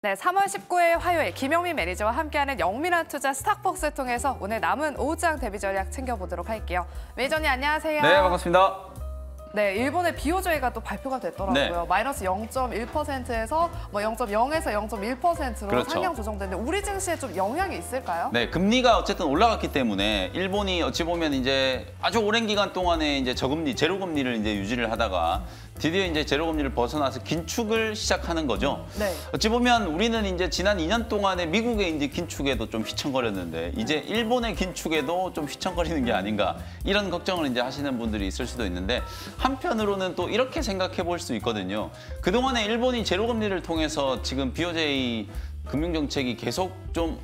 네, 3월 19일 화요일 김영민 매니저와 함께하는 영민한 투자 스탁벅스 통해서 오늘 남은 오후장 대비 전략 챙겨보도록 할게요. 매니저님 안녕하세요. 네, 반갑습니다. 네, 일본의 BOJ가 또 발표가 됐더라고요. 네. 마이너스 0.1%에서 뭐 0.0에서 0.1%로 그렇죠. 상향 조정됐는데 우리 증시에 좀 영향이 있을까요? 네, 금리가 어쨌든 올라갔기 때문에 일본이 어찌 보면 이제 아주 오랜 기간 동안에 이제 저금리, 제로금리를 이제 유지를 하다가 드디어 이제 제로금리를 벗어나서 긴축을 시작하는 거죠. 네. 어찌 보면 우리는 이제 지난 2년 동안에 미국의 이제 긴축에도 좀 휘청거렸는데 이제 일본의 긴축에도 좀 휘청거리는 게 아닌가 이런 걱정을 이제 하시는 분들이 있을 수도 있는데 한편으로는 또 이렇게 생각해 볼 수 있거든요. 그동안에 일본이 제로금리를 통해서 지금 BOJ 금융정책이 계속 좀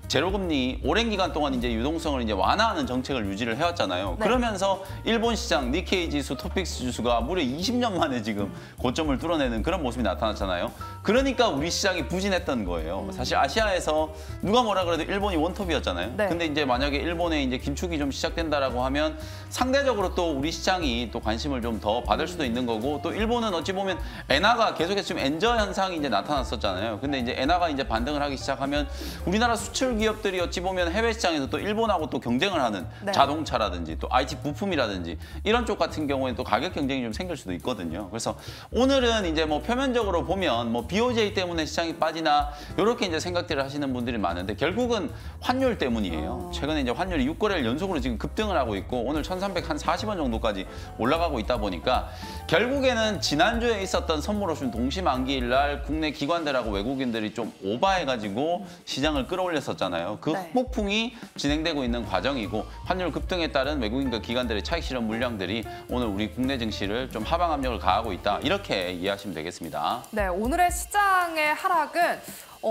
제로금리 오랜 기간 동안 이제 유동성을 이제 완화하는 정책을 유지를 해왔잖아요. 네. 그러면서 일본 시장 니케이 지수, 토픽스 지수가 무려 20년 만에 지금 고점을 뚫어내는 그런 모습이 나타났잖아요. 그러니까 우리 시장이 부진했던 거예요. 사실 아시아에서 누가 뭐라 그래도 일본이 원톱이었잖아요. 네. 근데 이제 만약에 일본의 이제 긴축이 좀 시작된다라고 하면 상대적으로 또 우리 시장이 또 관심을 좀 더 받을 수도 있는 거고 또 일본은 어찌 보면 엔화가 계속해서 지금 엔저 현상이 이제 나타났었잖아요. 근데 이제 엔화가 이제 반등을 하기 시작하면 우리나라 수출 기업들이 어찌 보면 해외 시장에서 또 일본하고 또 경쟁을 하는 네. 자동차라든지 또 IT 부품이라든지 이런 쪽 같은 경우에는 또 가격 경쟁이 좀 생길 수도 있거든요. 그래서 오늘은 이제 뭐 표면적으로 보면 뭐 BOJ 때문에 시장이 빠지나 이렇게 이제 생각들을 하시는 분들이 많은데 결국은 환율 때문이에요. 최근에 이제 환율이 6거래일 연속으로 지금 급등을 하고 있고 오늘 1,340원 정도까지 올라가고 있다 보니까 결국에는 지난주에 있었던 선물옵션 동시만기일 날 국내 기관들하고 외국인들이 좀 오버해가지고 시장을 끌어올렸었잖아요. 그 네. 후폭풍이 진행되고 있는 과정이고 환율 급등에 따른 외국인과 기관들의 차익 실현 물량들이 오늘 우리 국내 증시를 좀 하방 압력을 가하고 있다. 이렇게 이해하시면 되겠습니다. 네, 오늘의 시장의 하락은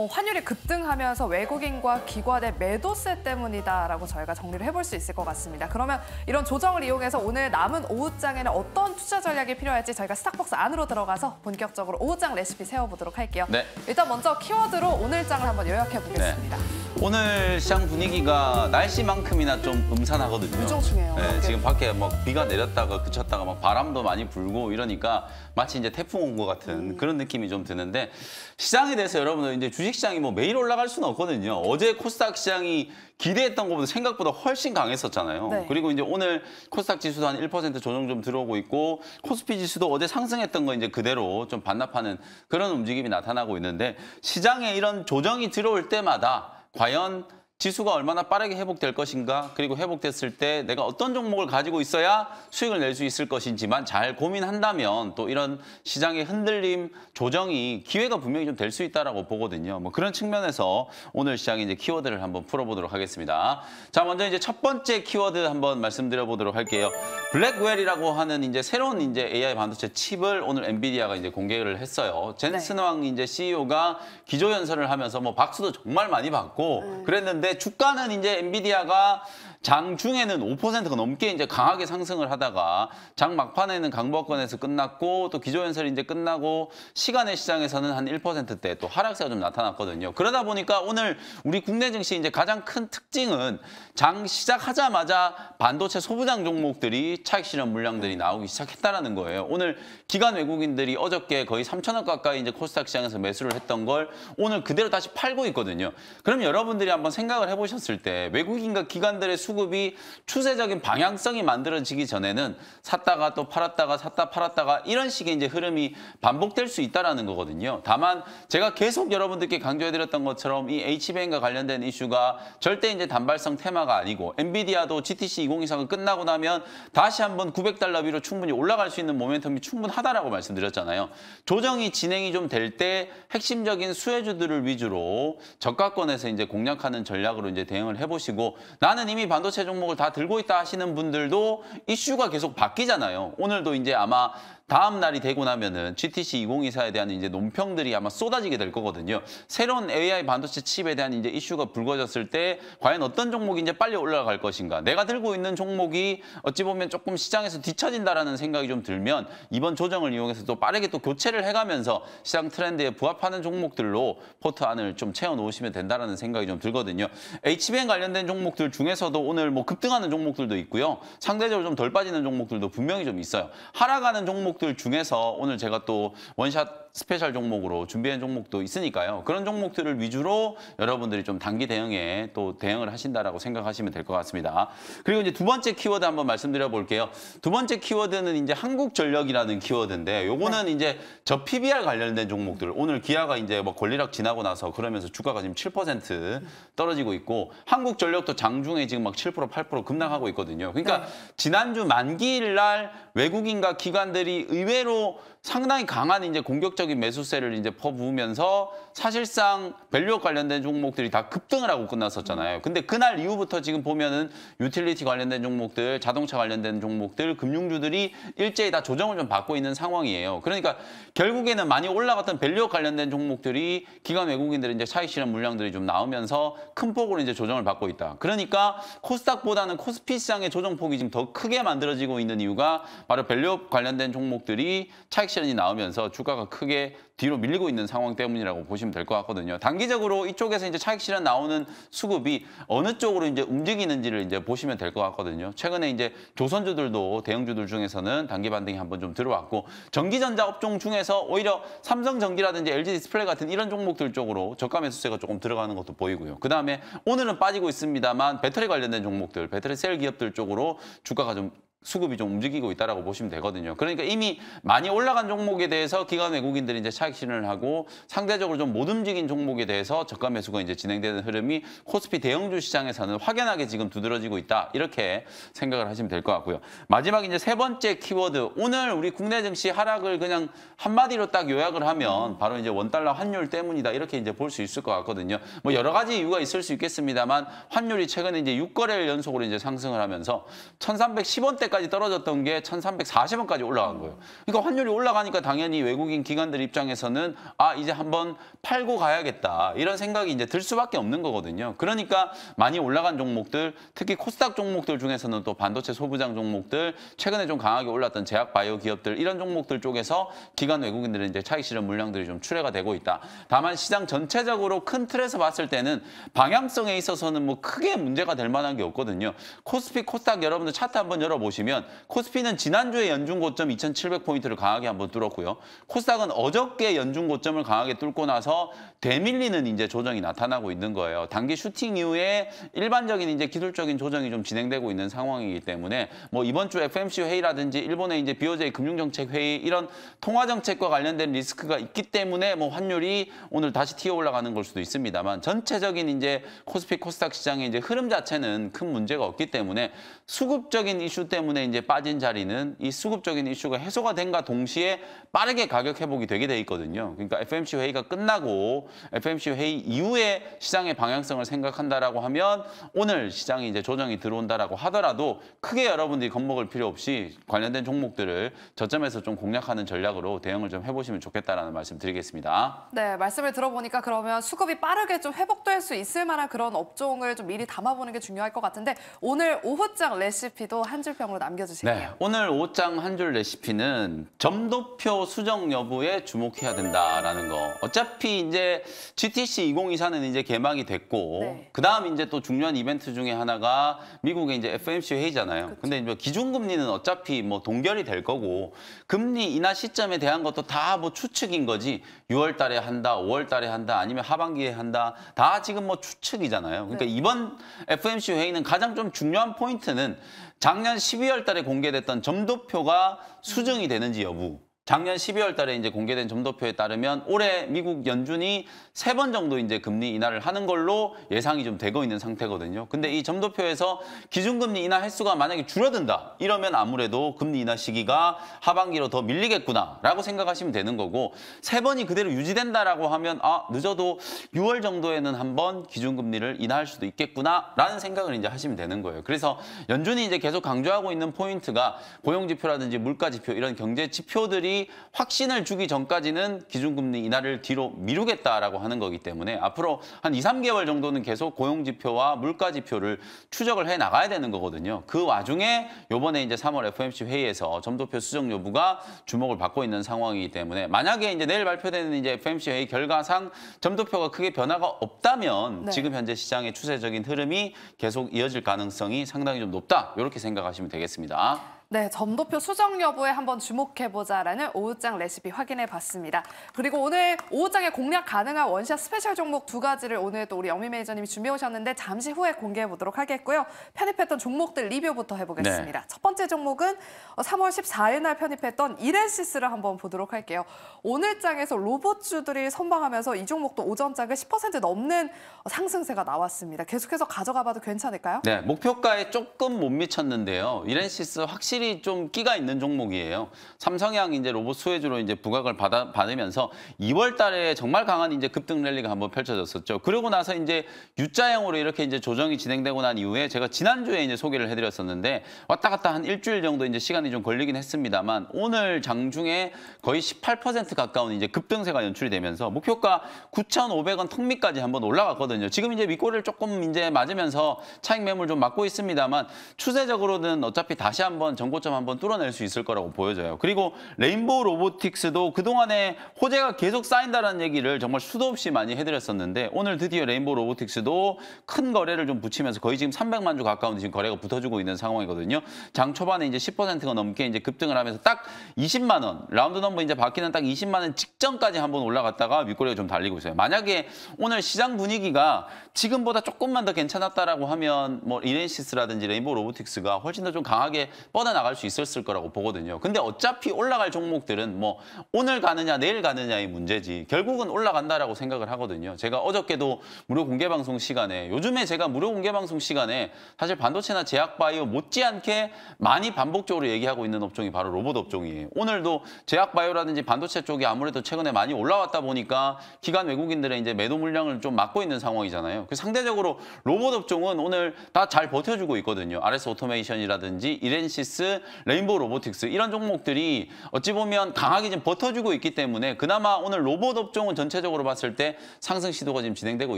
환율이 급등하면서 외국인과 기관의 매도세 때문이다라고 저희가 정리를 해볼 수 있을 것 같습니다. 그러면 이런 조정을 이용해서 오늘 남은 오후장에는 어떤 투자 전략이 필요할지 저희가 스탁벅스 안으로 들어가서 본격적으로 오후장 레시피 세워보도록 할게요. 네. 일단 먼저 키워드로 오늘장을 한번 요약해 보겠습니다. 오늘 시장 분위기가 날씨만큼이나 좀 음산하거든요. 유종충해요. 네, 지금 밖에 막 비가 내렸다가 그쳤다가 막 바람도 많이 불고 이러니까 마치 이제 태풍 온 것 같은 그런 느낌이 좀 드는데 시장에 대해서 여러분들 이제 주식시장이 뭐 매일 올라갈 수는 없거든요. 어제 코스닥 시장이 기대했던 것보다 생각보다 훨씬 강했었잖아요. 네. 그리고 이제 오늘 코스닥 지수도 한 1% 조정 좀 들어오고 있고 코스피 지수도 어제 상승했던 거 이제 그대로 좀 반납하는 그런 움직임이 나타나고 있는데 시장에 이런 조정이 들어올 때마다 과연 지수가 얼마나 빠르게 회복될 것인가 그리고 회복됐을 때 내가 어떤 종목을 가지고 있어야 수익을 낼 수 있을 것인지만 잘 고민한다면 또 이런 시장의 흔들림, 조정이 기회가 분명히 좀 될 수 있다라고 보거든요. 뭐 그런 측면에서 오늘 시장의 이제 키워드를 한번 풀어보도록 하겠습니다. 자, 먼저 이제 첫 번째 키워드 한번 말씀드려보도록 할게요. 블랙웰이라고 하는 이제 새로운 이제 AI 반도체 칩을 오늘 엔비디아가 이제 공개를 했어요. 젠슨 왕 이제 CEO가 기조연설을 하면서 뭐 박수도 정말 많이 받고 그랬는데 주가는 이제 엔비디아가 장 중에는 5%가 넘게 이제 강하게 상승을 하다가 장 막판에는 강보권에서 끝났고 또 기조연설이 이제 끝나고 시간의 시장에서는 한 1%대 또 하락세가 좀 나타났거든요. 그러다 보니까 오늘 우리 국내 증시 이제 가장 큰 특징은 장 시작하자마자 반도체 소부장 종목들이 차익 실현 물량들이 나오기 시작했다라는 거예요. 오늘 기관 외국인들이 어저께 거의 3,000원 가까이 이제 코스닥 시장에서 매수를 했던 걸 오늘 그대로 다시 팔고 있거든요. 그럼 여러분들이 한번 생각을 해보셨을 때 외국인과 기관들의 수급이 추세적인 방향성이 만들어지기 전에는 샀다가 또 팔았다가 샀다 팔았다가 이런 식의 이제 흐름이 반복될 수 있다라는 거거든요. 다만 제가 계속 여러분들께 강조해드렸던 것처럼 이 HBM과 관련된 이슈가 절대 이제 단발성 테마가 아니고 엔비디아도 GTC 2024가 끝나고 나면 다시 한번 900달러 위로 충분히 올라갈 수 있는 모멘텀이 충분하다라고 말씀드렸잖아요. 조정이 진행이 좀 될 때 핵심적인 수혜주들을 위주로 저가권에서 이제 공략하는 전략으로 이제 대응을 해보시고 나는 이미 반도체 종목을 다 들고 있다 하시는 분들도 이슈가 계속 바뀌잖아요. 오늘도 이제 아마 다음 날이 되고 나면은 GTC 2024에 대한 이제 논평들이 아마 쏟아지게 될 거거든요. 새로운 AI 반도체 칩에 대한 이제 이슈가 불거졌을 때 과연 어떤 종목이 이제 빨리 올라갈 것인가. 내가 들고 있는 종목이 어찌 보면 조금 시장에서 뒤처진다라는 생각이 좀 들면 이번 조정을 이용해서 또 빠르게 또 교체를 해가면서 시장 트렌드에 부합하는 종목들로 포트 안을 좀 채워 놓으시면 된다라는 생각이 좀 들거든요. HBM 관련된 종목들 중에서도 오늘 뭐 급등하는 종목들도 있고요. 상대적으로 좀 덜 빠지는 종목들도 분명히 좀 있어요. 하락하는 종목들 중에서 오늘 제가 또 원샷 스페셜 종목으로 준비한 종목도 있으니까요. 그런 종목들을 위주로 여러분들이 좀 단기 대응에 또 대응을 하신다라고 생각하시면 될 것 같습니다. 그리고 이제 두 번째 키워드 한번 말씀드려 볼게요. 두 번째 키워드는 이제 한국전력이라는 키워드인데 요거는 이제 저 PBR 관련된 종목들. 오늘 기아가 이제 뭐 권리락 지나고 나서 그러면서 주가가 지금 7% 떨어지고 있고 한국전력도 장중에 지금 막 7%, 8% 급락하고 있거든요. 그러니까 지난주 만기일 날 외국인과 기관들이 의외로 상당히 강한 이제 공격적인 매수세를 이제 퍼부으면서 사실상 밸류업 관련된 종목들이 다 급등을 하고 끝났었잖아요. 근데 그날 이후부터 지금 보면은 유틸리티 관련된 종목들, 자동차 관련된 종목들, 금융주들이 일제히 다 조정을 좀 받고 있는 상황이에요. 그러니까 결국에는 많이 올라갔던 밸류업 관련된 종목들이 기관 외국인들의 이제 차익 실현 물량들이 좀 나오면서 큰 폭으로 이제 조정을 받고 있다. 그러니까 코스닥보다는 코스피 시장의 조정폭이 지금 더 크게 만들어지고 있는 이유가 바로 밸류업 관련된 종목들이 차익 실현이 나오면서 주가가 크게 뒤로 밀리고 있는 상황 때문이라고 보시면 될 것 같거든요. 단기적으로 이쪽에서 이제 차익 실현 나오는 수급이 어느 쪽으로 이제 움직이는지를 이제 보시면 될 것 같거든요. 최근에 이제 조선주들도 대형주들 중에서는 단기 반등이 한번 좀 들어왔고 전기전자 업종 중에서 오히려 삼성전기라든지 LG 디스플레이 같은 이런 종목들 쪽으로 저가 매수세가 조금 들어가는 것도 보이고요. 그다음에 오늘은 빠지고 있습니다만 배터리 관련된 종목들, 배터리 셀 기업들 쪽으로 주가가 좀 수급이 좀 움직이고 있다라고 보시면 되거든요. 그러니까 이미 많이 올라간 종목에 대해서 기관 외국인들이 이제 차익 실현을 하고 상대적으로 좀 못 움직인 종목에 대해서 저가 매수가 이제 진행되는 흐름이 코스피 대형주 시장에서는 확연하게 지금 두드러지고 있다. 이렇게 생각을 하시면 될 것 같고요. 마지막 이제 세 번째 키워드. 오늘 우리 국내 증시 하락을 그냥 한마디로 딱 요약을 하면 바로 이제 원달러 환율 때문이다. 이렇게 이제 볼 수 있을 것 같거든요. 뭐 여러 가지 이유가 있을 수 있겠습니다만 환율이 최근에 이제 6거래일 연속으로 이제 상승을 하면서 1310원대까지 떨어졌던 게 1340원까지 올라간 거예요. 그러니까 환율이 올라가니까 당연히 외국인 기관들 입장에서는 이제 한번 팔고 가야겠다. 이런 생각이 이제 들 수밖에 없는 거거든요. 그러니까 많이 올라간 종목들, 특히 코스닥 종목들 중에서는 또 반도체 소부장 종목들, 최근에 좀 강하게 올랐던 제약 바이오 기업들 이런 종목들 쪽에서 기관 외국인들은 이제 차익 실현 물량들이 좀 출회가 되고 있다. 다만 시장 전체적으로 큰 틀에서 봤을 때는 방향성에 있어서는 뭐 크게 문제가 될 만한 게 없거든요. 코스피, 코스닥 여러분들 차트 한번 열어보시면 코스피는 지난주에 연중 고점 2,700포인트를 강하게 한번 뚫었고요. 코스닥은 어저께 연중 고점을 강하게 뚫고 나서 되밀리는 이제 조정이 나타나고 있는 거예요. 단기 슈팅 이후에 일반적인 이제 기술적인 조정이 좀 진행되고 있는 상황이기 때문에 뭐 이번 주 FMC 회의라든지 일본의 이제 BOJ 금융정책 회의 이런 통화 정책과 관련된 리스크가 있기 때문에 뭐 환율이 오늘 다시 튀어 올라가는 걸 수도 있습니다만 전체적인 이제 코스피 코스닥 시장의 이제 흐름 자체는 큰 문제가 없기 때문에 수급적인 이슈 때문에 이제 빠진 자리는 이 수급적인 이슈가 해소가 된과 동시에 빠르게 가격 회복이 되게 돼 있거든요. 그러니까 FMC 회의가 끝나고 FMC 회의 이후에 시장의 방향성을 생각한다라고 하면 오늘 시장이 이제 조정이 들어온다라고 하더라도 크게 여러분들이 겁먹을 필요 없이 관련된 종목들을 저점에서 좀 공략하는 전략으로 대응을 좀 해보시면 좋겠다라는 말씀 드리겠습니다. 네, 말씀을 들어보니까 그러면 수급이 빠르게 좀 회복될 수 있을 만한 그런 업종을 좀 미리 담아보는 게 중요할 것 같은데 오늘 오후장 레시피도 한 줄평으로 남겨주실게요. 네, 오늘 오후장 한 줄 레시피는 점도표 수정 여부에 주목해야 된다라는 거. 어차피 이제 GTC 2024는 이제 개막이 됐고 네. 그다음 이제 또 중요한 이벤트 중에 하나가 미국의 이제 FOMC 회의잖아요. 그쵸. 근데 이제 기준금리는 어차피 뭐 동결이 될 거고 금리 인하 시점에 대한 것도 다 뭐 추측인 거지 6월 달에 한다, 5월 달에 한다, 아니면 하반기에 한다. 다 지금 뭐 추측이잖아요. 그러니까 네. 이번 FOMC 회의는 가장 좀 중요한 포인트는 작년 12월 달에 공개됐던 점도표가 수정이 되는지 여부. 작년 12월 달에 이제 공개된 점도표에 따르면 올해 미국 연준이 3번 정도 이제 금리 인하를 하는 걸로 예상이 좀 되고 있는 상태거든요. 근데 이 점도표에서 기준금리 인하 횟수가 만약에 줄어든다. 이러면 아무래도 금리 인하 시기가 하반기로 더 밀리겠구나라고 생각하시면 되는 거고 3번이 그대로 유지된다라고 하면 늦어도 6월 정도에는 한번 기준금리를 인하할 수도 있겠구나라는 생각을 이제 하시면 되는 거예요. 그래서 연준이 이제 계속 강조하고 있는 포인트가 고용지표라든지 물가지표 이런 경제 지표들이 확신을 주기 전까지는 기준금리 인하를 뒤로 미루겠다라고 하는 거기 때문에 앞으로 한 2, 3개월 정도는 계속 고용지표와 물가지표를 추적을 해 나가야 되는 거거든요. 그 와중에 이번에 이제 3월 FOMC 회의에서 점도표 수정 여부가 주목을 받고 있는 상황이기 때문에 만약에 이제 내일 발표되는 이제 FOMC 회의 결과상 점도표가 크게 변화가 없다면 네. 지금 현재 시장의 추세적인 흐름이 계속 이어질 가능성이 상당히 좀 높다. 이렇게 생각하시면 되겠습니다. 네, 점도표 수정 여부에 한번 주목해보자라는 오후장 레시피 확인해봤습니다. 그리고 오늘 오후장에 공략 가능한 원샷 스페셜 종목 2가지를 오늘 또 우리 영미 매니저님이 준비해오셨는데 잠시 후에 공개해보도록 하겠고요. 편입했던 종목들 리뷰부터 해보겠습니다. 네. 첫 번째 종목은 3월 14일 날 편입했던 이렌시스를 한번 보도록 할게요. 오늘 장에서 로봇주들이 선방하면서 이 종목도 오전장에 10% 넘는 상승세가 나왔습니다. 계속해서 가져가봐도 괜찮을까요? 네, 목표가에 조금 못 미쳤는데요. 이렌시스 확실히 좀 끼가 있는 종목이에요. 삼성향 이제 로봇 수혜주로 이제 부각을 받으면서 2월 달에 정말 강한 이제 급등 랠리가 한번 펼쳐졌었죠. 그러고 나서 이제 U자형으로 이렇게 이제 조정이 진행되고 난 이후에 제가 지난주에 이제 소개를 해드렸었는데 왔다 갔다 한 일주일 정도 이제 시간이 좀 걸리긴 했습니다만 오늘 장중에 거의 18% 가까운 이제 급등세가 연출이 되면서 목표가 9,500원 턱밑까지 한번 올라갔거든요. 지금 이제 윗꼬리를 조금 이제 맞으면서 차익 매물 좀 맞고 있습니다만 추세적으로는 어차피 다시 한번 전고점 한번 뚫어낼 수 있을 거라고 보여져요. 그리고 레인보우 로보틱스도 그동안에 호재가 계속 쌓인다는 얘기를 정말 수도 없이 많이 해드렸었는데 오늘 드디어 레인보우 로보틱스도 큰 거래를 좀 붙이면서 거의 지금 300만 주 가까운 지금 거래가 붙어주고 있는 상황이거든요. 장 초반에 이제 10%가 넘게 이제 급등을 하면서 딱 20만 원, 라운드 넘버 이제 바뀌는 딱 20만 원 직전까지 한번 올라갔다가 윗꼬리가 좀 달리고 있어요. 만약에 오늘 시장 분위기가 지금보다 조금만 더 괜찮았다라고 하면 뭐 이렌시스라든지 레인보우 로보틱스가 훨씬 더 좀 강하게 뻗어나갈 수 있었을 거라고 보거든요. 근데 어차피 올라갈 종목들은 뭐 오늘 가느냐 내일 가느냐의 문제지 결국은 올라간다라고 생각을 하거든요. 제가 어저께도 무료 공개 방송 시간에 요즘에 제가 무료 공개 방송 시간에 사실 반도체나 제약바이오 못지않게 많이 반복적으로 얘기하고 있는 업종이 바로 로봇 업종이에요. 오늘도 제약바이오라든지 반도체 쪽이 아무래도 최근에 많이 올라왔다 보니까 기관 외국인들의 이제 매도 물량을 좀 막고 있는 상황이잖아요. 그래서 상대적으로 로봇 업종은 오늘 다 잘 버텨주고 있거든요. RS 오토메이션이라든지 이렌시스, 레인보우 로보틱스 이런 종목들이 어찌 보면 강하게 좀 버텨주고 있기 때문에 그나마 오늘 로봇 업종은 전체적으로 봤을 때 상승 시도가 지금 진행되고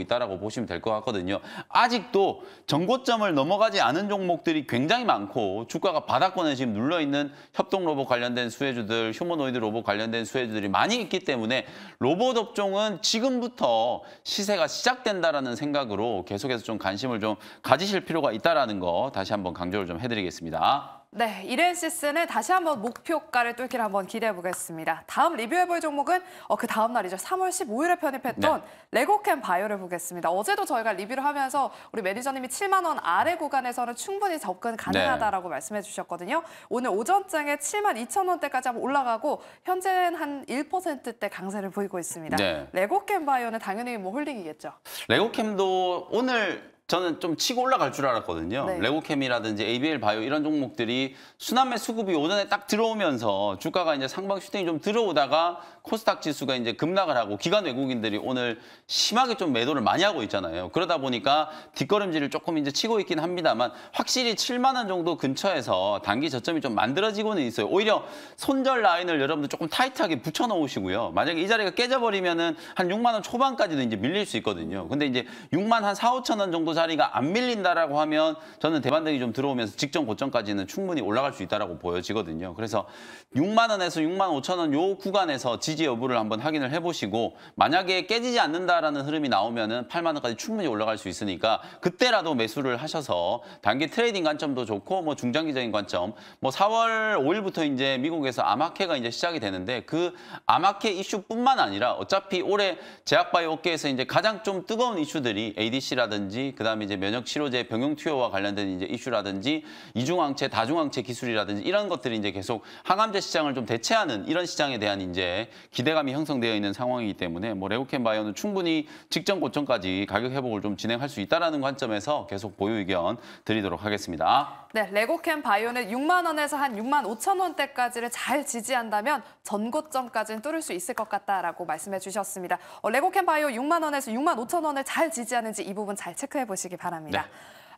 있다라고 보시면 될 것 같거든요. 아직도 전고점을 넘어가지 않은 종목들이 굉장히 많고 주가가 바닥권에 지금 눌러있는 협동 로봇 관련된 수혜주들, 휴머노이드 로봇 관련된 수혜주들이 많이 있기 때문에 로봇 업종은 지금부터 시세가 시작된다라는 생각으로 계속해서 좀 관심을 좀 가지실 필요가 있다라는 거 다시 한번 강조를 좀 해드리겠습니다. 네, 이렌시스는 다시 한번 목표가를 뚫기를 한번 기대해 보겠습니다. 다음 리뷰해볼 종목은 그 다음 날이죠. 3월 15일에 편입했던 레고캠 바이오를 보겠습니다. 어제도 저희가 리뷰를 하면서 우리 매니저님이 7만 원 아래 구간에서는 충분히 접근 가능하다라고 말씀해 주셨거든요. 오늘 오전장에 7만 2천 원대까지 한번 올라가고 현재는 한 1%대 강세를 보이고 있습니다. 네. 레고캠 바이오는 당연히 뭐 홀딩이겠죠. 레고캠도 오늘 저는 좀 치고 올라갈 줄 알았거든요. 네. 레고캠이라든지 ABL 바이오 이런 종목들이 순환매 수급이 오전에 딱 들어오면서 주가가 이제 상방 슈팅이 좀 들어오다가 코스닥 지수가 이제 급락을 하고 기관 외국인들이 오늘 심하게 좀 매도를 많이 하고 있잖아요. 그러다 보니까 뒷걸음질을 조금 이제 치고 있긴 합니다만 확실히 7만 원 정도 근처에서 단기 저점이 좀 만들어지고는 있어요. 오히려 손절 라인을 여러분들 조금 타이트하게 붙여 놓으시고요. 만약에 이 자리가 깨져버리면은 한 6만 원 초반까지도 이제 밀릴 수 있거든요. 근데 이제 6만 한 4, 5천 원 정도 자리가 안 밀린다라고 하면 저는 대반등이 좀 들어오면서 직전 고점까지는 충분히 올라갈 수 있다라고 보여지거든요. 그래서 6만 원에서 6만 5천 원 요 구간에서 지지 여부를 한번 확인을 해보시고 만약에 깨지지 않는다라는 흐름이 나오면은 8만 원까지 충분히 올라갈 수 있으니까 그때라도 매수를 하셔서 단기 트레이딩 관점도 좋고 뭐 중장기적인 관점 뭐 4월 5일부터 이제 미국에서 아마케가 이제 시작이 되는데 그 아마케 이슈뿐만 아니라 어차피 올해 제약바이오 업계에서 이제 가장 좀 뜨거운 이슈들이 ADC라든지 그다음에 이제 면역 치료제 병용 투여와 관련된 이제 이슈라든지 이중항체, 다중항체 기술이라든지 이런 것들이 이제 계속 항암제 시장을 좀 대체하는 이런 시장에 대한 이제 기대감이 형성되어 있는 상황이기 때문에 뭐 레고캠 바이오는 충분히 직전 고점까지 가격 회복을 좀 진행할 수 있다라는 관점에서 계속 보유 의견 드리도록 하겠습니다. 네, 레고캠 바이오는 6만 원에서 한 6만 5천 원대까지를 잘 지지한다면 전고점까지는 뚫을 수 있을 것 같다라고 말씀해 주셨습니다. 레고캠 바이오 6만 원에서 6만 5천 원을 잘 지지하는지 이 부분 잘 체크해 보시기 바랍니다. 네.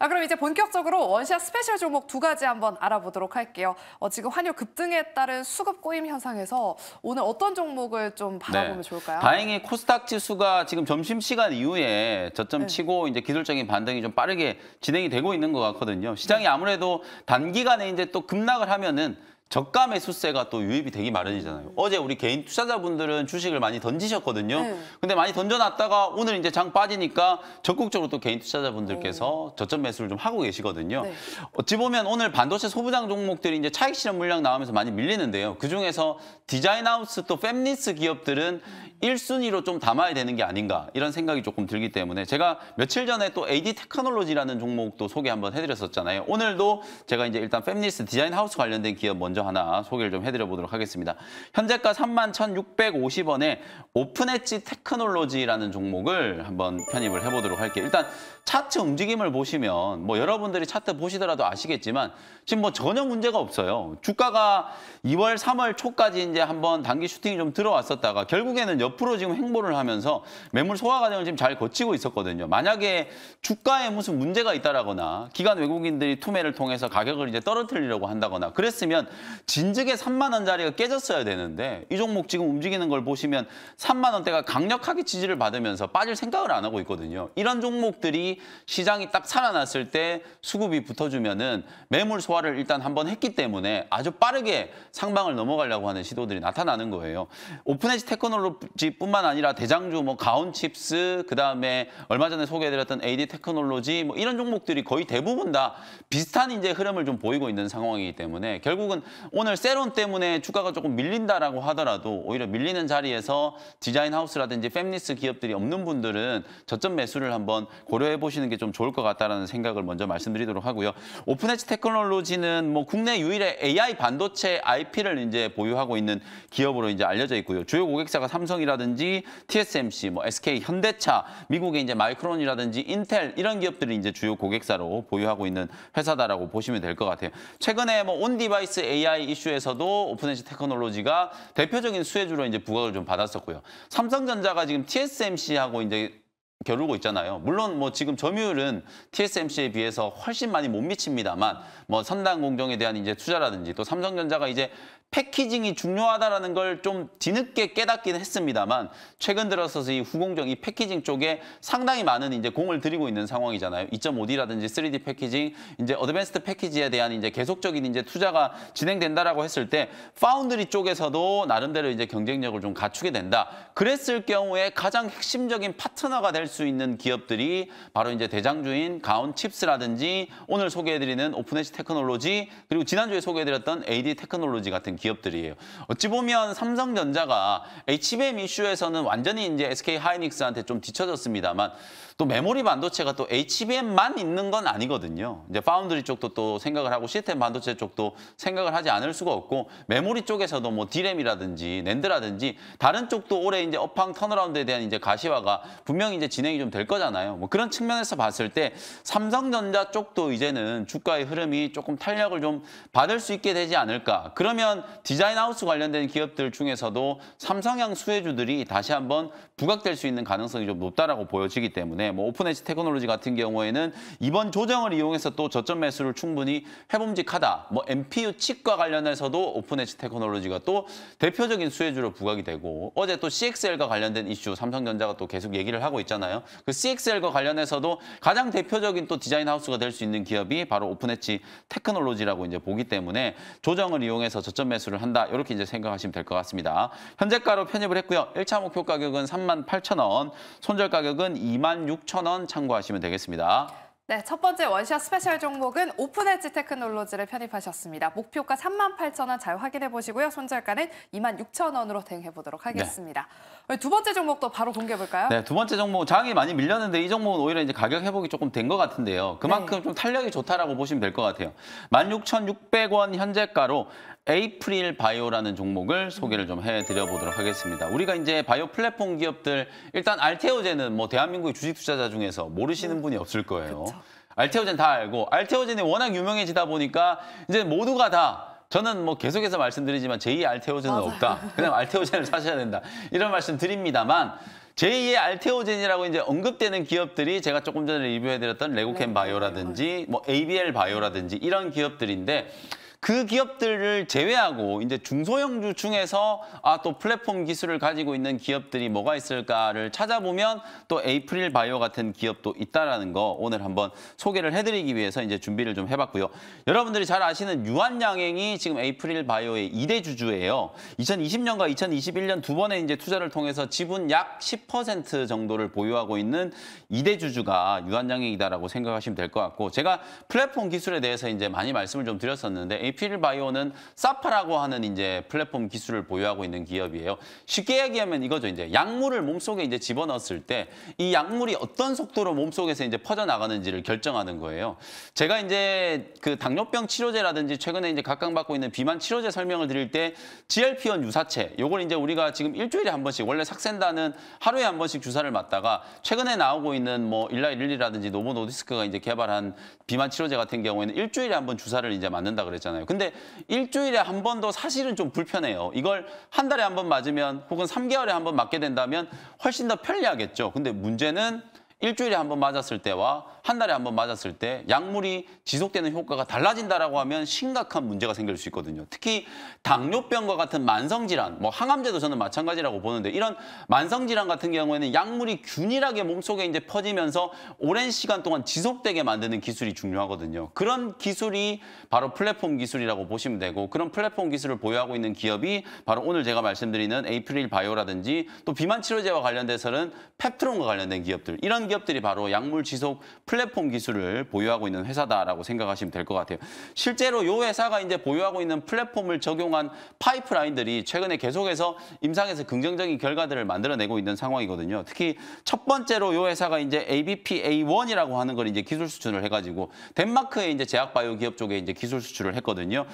그럼 이제 본격적으로 원샷 스페셜 종목 2가지 한번 알아보도록 할게요. 지금 환율 급등에 따른 수급 꼬임 현상에서 오늘 어떤 종목을 좀 바라보면 좋을까요? 다행히 코스닥 지수가 지금 점심시간 이후에 저점 치고 이제 기술적인 반등이 좀 빠르게 진행이 되고 있는 것 같거든요. 시장이 아무래도 단기간에 이제 또 급락을 하면은 저가 매수세가 또 유입이 되기 마련이잖아요. 어제 우리 개인 투자자분들은 주식을 많이 던지셨거든요. 네. 근데 많이 던져놨다가 오늘 이제 장 빠지니까 적극적으로 또 개인 투자자분들께서 저점 매수를 좀 하고 계시거든요. 네. 어찌 보면 오늘 반도체 소부장 종목들이 이제 차익 실현 물량 나오면서 많이 밀리는데요. 그중에서 디자인하우스 또 팹리스 기업들은 1순위로 좀 담아야 되는 게 아닌가 이런 생각이 조금 들기 때문에 제가 며칠 전에 또 AD 테크놀로지라는 종목도 소개 한번 해드렸었잖아요. 오늘도 제가 이제 일단 팹리스 디자인하우스 관련된 기업 먼저 하나 소개를 좀 해드려 보도록 하겠습니다. 현재가 31,650원에 오픈엣지 테크놀로지라는 종목을 한번 편입을 해보도록 할게요. 일단 차트 움직임을 보시면 뭐 여러분들이 차트 보시더라도 아시겠지만 지금 뭐 전혀 문제가 없어요. 주가가 2월, 3월 초까지 이제 한번 단기 슈팅이 좀 들어왔었다가 결국에는 옆으로 지금 횡보를 하면서 매물 소화 과정을 지금 잘 거치고 있었거든요. 만약에 주가에 무슨 문제가 있다라거나 기관 외국인들이 투매를 통해서 가격을 이제 떨어뜨리려고 한다거나 그랬으면 진즉에 3만 원짜리가 깨졌어야 되는데 이 종목 지금 움직이는 걸 보시면 3만 원대가 강력하게 지지를 받으면서 빠질 생각을 안 하고 있거든요. 이런 종목들이 시장이 딱 살아났을 때 수급이 붙어주면은 매물 소화를 일단 한번 했기 때문에 아주 빠르게 상방을 넘어가려고 하는 시도들이 나타나는 거예요. 오픈엣지 테크놀로지뿐만 아니라 대장주 뭐 가온칩스 그다음에 얼마 전에 소개해드렸던 AD 테크놀로지 뭐 이런 종목들이 거의 대부분 다 비슷한 이제 흐름을 좀 보이고 있는 상황이기 때문에 결국은 오늘 세론 때문에 주가가 조금 밀린다라고 하더라도 오히려 밀리는 자리에서 디자인하우스라든지 팹리스 기업들이 없는 분들은 저점 매수를 한번 고려해 보시는 게 좀 좋을 것 같다라는 생각을 먼저 말씀드리도록 하고요. 오픈엣지 테크놀로지는 뭐 국내 유일의 AI 반도체 IP를 이제 보유하고 있는 기업으로 이제 알려져 있고요. 주요 고객사가 삼성이라든지 TSMC, 뭐 SK, 현대차, 미국의 이제 마이크론이라든지 인텔 이런 기업들이 이제 주요 고객사로 보유하고 있는 회사다라고 보시면 될 것 같아요. 최근에 뭐 온디바이스 AI 이슈에서도 오픈엣지 테크놀로지가 대표적인 수혜주로 이제 부각을 좀 받았었고요. 삼성전자가 지금 TSMC하고 이제 겨루고 있잖아요. 물론 뭐 지금 점유율은 TSMC에 비해서 훨씬 많이 못 미칩니다만 뭐 선단 공정에 대한 이제 투자라든지 또 삼성전자가 이제 패키징이 중요하다라는 걸 좀 뒤늦게 깨닫긴 했습니다만 최근 들어서서 이 후공정, 이 패키징 쪽에 상당히 많은 이제 공을 들이고 있는 상황이잖아요. 2.5D라든지 3D 패키징, 이제 어드밴스드 패키지에 대한 이제 계속적인 이제 투자가 진행된다라고 했을 때 파운드리 쪽에서도 나름대로 이제 경쟁력을 좀 갖추게 된다. 그랬을 경우에 가장 핵심적인 파트너가 될 수 있는 기업들이 바로 이제 대장주인 가온칩스라든지 오늘 소개해드리는 오픈엣지 테크놀로지 그리고 지난주에 소개해드렸던 AD 테크놀로지 같은 기업들이에요. 어찌 보면 삼성전자가 HBM 이슈에서는 완전히 이제 SK 하이닉스한테 좀 뒤처졌습니다만 또 메모리 반도체가 또 HBM만 있는 건 아니거든요. 이제 파운드리 쪽도 또 생각을 하고 시스템 반도체 쪽도 생각을 하지 않을 수가 없고 메모리 쪽에서도 뭐 D램이라든지 낸드라든지 다른 쪽도 올해 이제 업황 턴어라운드에 대한 이제 가시화가 분명히 이제 진행이 좀 될 거잖아요. 뭐 그런 측면에서 봤을 때 삼성전자 쪽도 이제는 주가의 흐름이 조금 탄력을 좀 받을 수 있게 되지 않을까. 그러면 디자인하우스 관련된 기업들 중에서도 삼성향 수혜주들이 다시 한번 부각될 수 있는 가능성이 좀 높다라고 보여지기 때문에 뭐 오픈엣지 테크놀로지 같은 경우에는 이번 조정을 이용해서 또 저점 매수를 충분히 해봄직하다. 뭐 MPU 칩과 관련해서도 오픈엣지 테크놀로지가 또 대표적인 수혜주로 부각이 되고 어제 또 CXL과 관련된 이슈 삼성전자가 또 계속 얘기를 하고 있잖아요. 그 CXL과 관련해서도 가장 대표적인 또 디자인 하우스가 될 수 있는 기업이 바로 오픈엣지 테크놀로지라고 이제 보기 때문에 조정을 이용해서 저점 매수를 한다. 이렇게 이제 생각하시면 될 것 같습니다. 현재가로 편입을 했고요. 1차 목표 가격은 38,000원, 손절 가격은 26,000원 참고하시면 되겠습니다. 네, 첫 번째 원샷 스페셜 종목은 오픈엣지 테크놀로지를 편입하셨습니다. 목표가 38,000원 잘 확인해 보시고요. 손절가는 26,000원으로 대응해 보도록 하겠습니다. 네. 두 번째 종목도 바로 공개해 볼까요? 네, 두 번째 종목 장이 많이 밀렸는데 이 종목은 오히려 이제 가격 회복이 조금 된 것 같은데요. 그만큼 네. 좀 탄력이 좋다라고 보시면 될 것 같아요. 16,600원 현재가로 에이프릴 바이오라는 종목을 소개를 좀 해드려 보도록 하겠습니다. 우리가 이제 바이오 플랫폼 기업들 일단 알테오젠은 뭐 대한민국의 주식 투자자 중에서 모르시는 분이 없을 거예요. 그쵸. 알테오젠 다 알고 알테오젠이 워낙 유명해지다 보니까 이제 모두가 다 저는 뭐 계속해서 말씀드리지만 제2의 알테오젠은 맞아요. 없다. 그냥 알테오젠을 사셔야 된다. 이런 말씀 드립니다만 제2의 알테오젠이라고 이제 언급되는 기업들이 제가 조금 전에 리뷰해드렸던 레고캠 바이오라든지 뭐 ABL 바이오라든지 이런 기업들인데 그 기업들을 제외하고 이제 중소형주 중에서 또 플랫폼 기술을 가지고 있는 기업들이 뭐가 있을까를 찾아보면 또 에이프릴 바이오 같은 기업도 있다라는 거 오늘 한번 소개를 해드리기 위해서 이제 준비를 좀 해봤고요. 여러분들이 잘 아시는 유한양행이 지금 에이프릴 바이오의 2대 주주예요. 2020년과 2021년 두 번의 이제 투자를 통해서 지분 약 10% 정도를 보유하고 있는 2대 주주가 유한양행이다라고 생각하시면 될 것 같고, 제가 플랫폼 기술에 대해서 이제 많이 말씀을 좀 드렸었는데 에이프릴 바이오는 사파라고 하는 이제 플랫폼 기술을 보유하고 있는 기업이에요. 쉽게 얘기하면 이거죠. 이제 약물을 몸속에 이제 집어넣었을 때 이 약물이 어떤 속도로 몸속에서 이제 퍼져나가는지를 결정하는 거예요. 제가 이제 그 당뇨병 치료제라든지 최근에 이제 각광받고 있는 비만 치료제 설명을 드릴 때 GLP-1 유사체, 요걸 이제 우리가 지금 일주일에 한 번씩, 원래 삭센다는 하루에 한 번씩 주사를 맞다가 최근에 나오고 있는 뭐 일라이릴리라든지 노보 노디스크가 이제 개발한 비만 치료제 같은 경우에는 일주일에 한 번 주사를 이제 맞는다 그랬잖아요. 근데 일주일에 한 번도 사실은 좀 불편해요. 이걸 한 달에 한 번 맞으면 혹은 3개월에 한 번 맞게 된다면 훨씬 더 편리하겠죠. 근데 문제는 일주일에 한 번 맞았을 때와 한 달에 한 번 맞았을 때 약물이 지속되는 효과가 달라진다라고 하면 심각한 문제가 생길 수 있거든요. 특히 당뇨병과 같은 만성질환, 뭐 항암제도 저는 마찬가지라고 보는데, 이런 만성질환 같은 경우에는 약물이 균일하게 몸속에 이제 퍼지면서 오랜 시간 동안 지속되게 만드는 기술이 중요하거든요. 그런 기술이 바로 플랫폼 기술이라고 보시면 되고, 그런 플랫폼 기술을 보유하고 있는 기업이 바로 오늘 제가 말씀드리는 에이프릴 바이오라든지 또 비만 치료제와 관련돼서는 펩트론과 관련된 기업들, 이런 기업들이 바로 약물 지속 플랫폼 기술을 보유하고 있는 회사다라고 생각하시면 될 것 같아요. 실제로 이 회사가 이제 보유하고 있는 플랫폼을 적용한 파이프라인들이 최근에 계속해서 임상에서 긍정적인 결과들을 만들어내고 있는 상황이거든요. 특히 첫 번째로 이 회사가 이제 ABP-A1이라고 하는 걸 이제 기술 수출을 해가지고 덴마크의 이제 제약바이오 기업 쪽에 이제 기술 수출을 했거든요.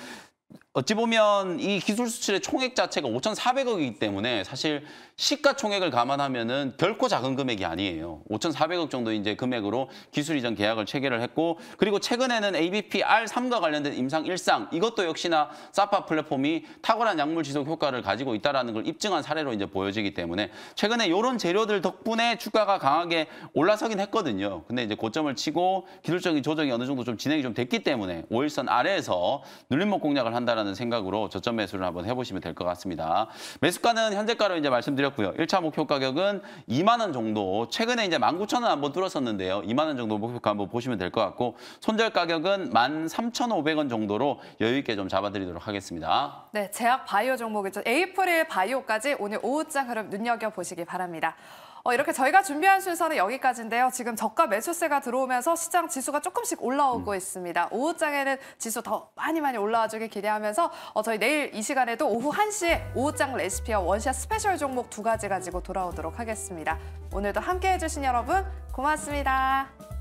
어찌 보면 이 기술 수출의 총액 자체가 5,400억이기 때문에 사실 시가총액을 감안하면은 결코 작은 금액이 아니에요. 5,400억 정도 이제 금액으로 기술 이전 계약을 체결을 했고, 그리고 최근에는 ABP-R3과 관련된 임상 1상, 이것도 역시나 사파 플랫폼이 탁월한 약물 지속 효과를 가지고 있다는 걸 입증한 사례로 이제 보여지기 때문에 최근에 이런 재료들 덕분에 주가가 강하게 올라서긴 했거든요. 근데 이제 고점을 치고 기술적인 조정이 어느 정도 좀 진행이 좀 됐기 때문에 5일선 아래에서 눌림목 공략을 한다라는 생각으로 저점 매수를 한번 해보시면 될 것 같습니다. 매수가는 현재가로 이제 말씀드렸고요. 1차 목표 가격은 2만 원 정도, 최근에 이제 19,000원 한번 뚫었었는데요. 2만 원 정도 목표가 한번 보시면 될 것 같고, 손절 가격은 13,500원 정도로 여유 있게 좀 잡아드리도록 하겠습니다. 네, 제약 바이오 종목이죠. 에이프릴 바이오까지 오늘 오후장 흐름 눈여겨보시기 바랍니다. 이렇게 저희가 준비한 순서는 여기까지인데요. 지금 저가 매수세가 들어오면서 시장 지수가 조금씩 올라오고 있습니다. 오후장에는 지수 더 많이 올라와주길 기대하면서 저희 내일 이 시간에도 오후 1시에 오후장 레시피와 원샷 스페셜 종목 2가지 가지고 돌아오도록 하겠습니다. 오늘도 함께해 주신 여러분 고맙습니다.